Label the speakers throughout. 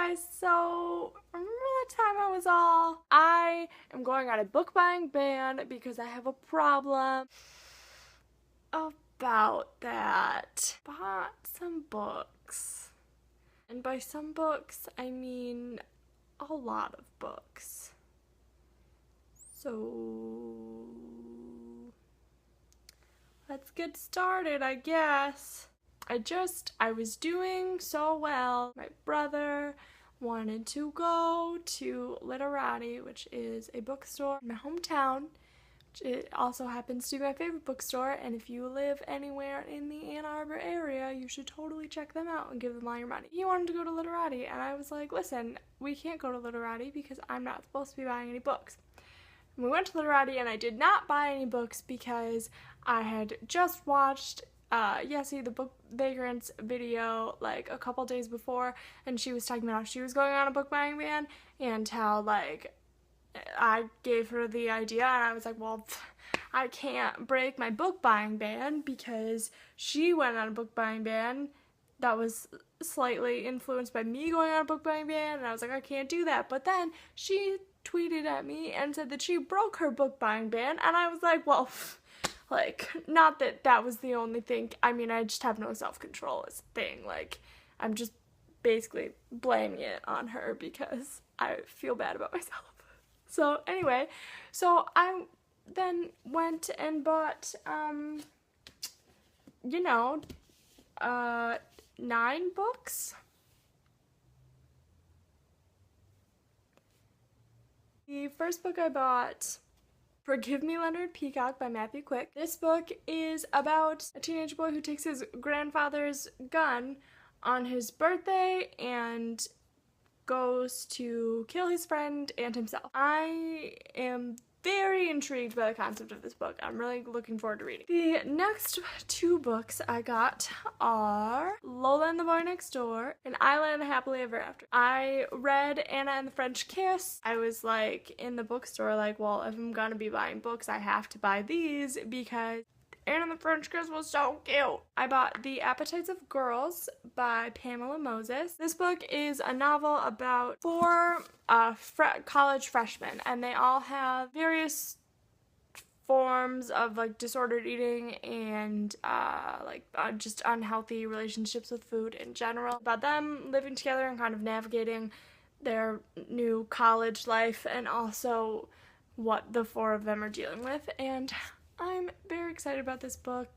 Speaker 1: guys, so remember that time I am going on a book buying ban because I have a problem about that. Bought some books. And by some books, I mean a lot of books. So let's get started, I guess. I was doing so well. My brother wanted to go to Literati, which is a bookstore in my hometown. It also happens to be my favorite bookstore, and if you live anywhere in the Ann Arbor area, you should totally check them out and give them all your money. He wanted to go to Literati, and I was like, listen, we can't go to Literati because I'm not supposed to be buying any books. And we went to Literati, and I did not buy any books because I had just watched Yessie, the Book Vagrants video, like a couple days before, and she was talking about how she was going on a book buying ban, and how, like, I gave her the idea, and I was like, well, I can't break my book buying ban because she went on a book buying ban that was slightly influenced by me going on a book buying ban, and I was like, I can't do that. But then she tweeted at me and said that she broke her book buying ban, and I was like, well, like, not that that was the only thing. I mean, I just have no self-control as a thing. Like, I'm just basically blaming it on her because I feel bad about myself. So anyway, so I then went and bought, 9 books. The first book I bought, Forgive Me, Leonard Peacock by Matthew Quick. This book is about a teenage boy who takes his grandfather's gun on his birthday and goes to kill his friend and himself. I am very intrigued by the concept of this book. I'm really looking forward to reading. The next 2 books I got are Lola and the Boy Next Door and Island Happily Ever After. I read Anna and the French Kiss. I was like in the bookstore like, well, if I'm gonna be buying books, I have to buy these because Anna and the French Kiss was so cute. I bought The Appetites of Girls by Pamela Moses. This book is a novel about 4 college freshmen, and they all have various forms of like disordered eating and just unhealthy relationships with food in general. About them living together and kind of navigating their new college life, and also what the 4 of them are dealing with. And I'm very excited about this book.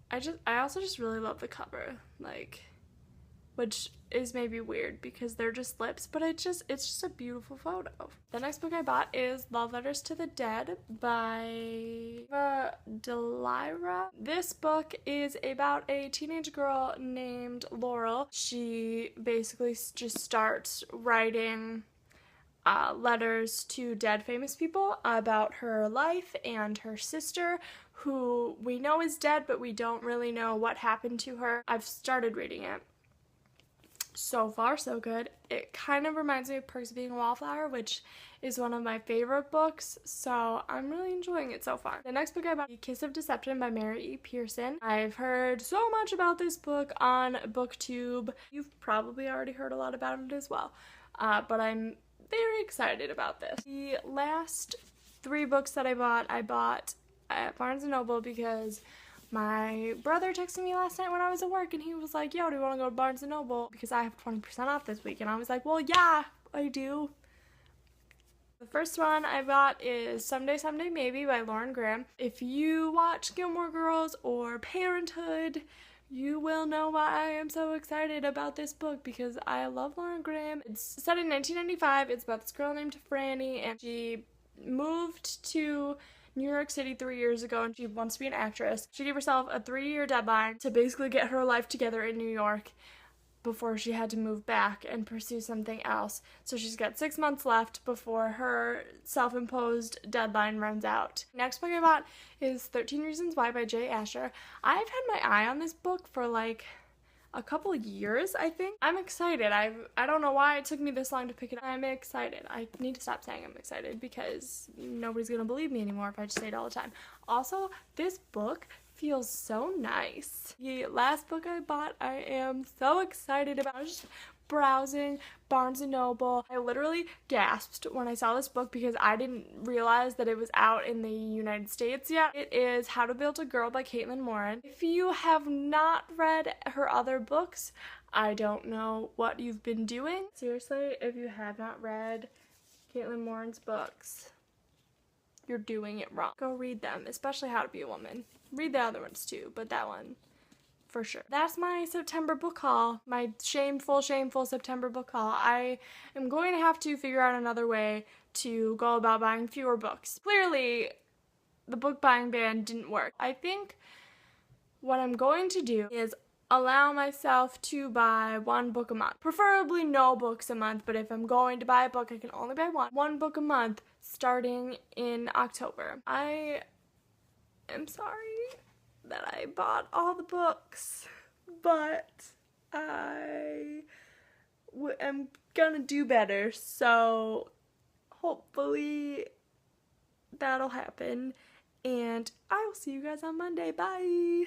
Speaker 1: I also just really love the cover, like, which is maybe weird because they're just lips, but it's just a beautiful photo. The next book I bought is Love Letters to the Dead by Delira. This book is about a teenage girl named Laurel. She basically just starts writing letters to dead famous people about her life and her sister, who we know is dead, but we don't really know what happened to her. I've started reading it. So far, so good. It kind of reminds me of Perks of Being a Wallflower, which is one of my favorite books, so I'm really enjoying it so far. The next book I bought is Kiss of Deception by Mary E. Pearson. I've heard so much about this book on BookTube. You've probably already heard a lot about it as well, but I'm very excited about this. The last 3 books that I bought at Barnes & Noble because my brother texted me last night when I was at work, and he was like, yo, do you want to go to Barnes & Noble because I have 20% off this week? And I was like, well, yeah, I do. The first one I bought is Someday, Someday Maybe by Lauren Graham. If you watch Gilmore Girls or Parenthood, you will know why I am so excited about this book because I love Lauren Graham. It's set in 1995. It's about this girl named Franny, and she moved to New York City 3 years ago, and she wants to be an actress. She gave herself a 3-year deadline to basically get her life together in New York before she had to move back and pursue something else. So she's got 6 months left before her self-imposed deadline runs out. Next book I bought is 13 Reasons Why by Jay Asher. I've had my eye on this book for like a couple years, I think. I'm excited. I don't know why it took me this long to pick it up. I'm excited. I need to stop saying I'm excited because nobody's gonna believe me anymore if I just say it all the time. Also, this book feels so nice. The last book I bought, I am so excited about. I was just browsing Barnes & Noble. I literally gasped when I saw this book because I didn't realize that it was out in the United States yet. It is How to Build a Girl by Caitlin Moran. If you have not read her other books, I don't know what you've been doing. Seriously, if you have not read Caitlin Moran's books, you're doing it wrong. Go read them, especially How to Be a Woman. Read the other ones too, but that one for sure. That's my September book haul. My shameful September book haul. I am going to have to figure out another way to go about buying fewer books. Clearly, the book buying ban didn't work. I think what I'm going to do is allow myself to buy one book a month. Preferably no books a month, but if I'm going to buy a book, I can only buy one book a month starting in October. I am sorry that I bought all the books, but I am gonna do better, so hopefully that'll happen, and I will see you guys on Monday. Bye!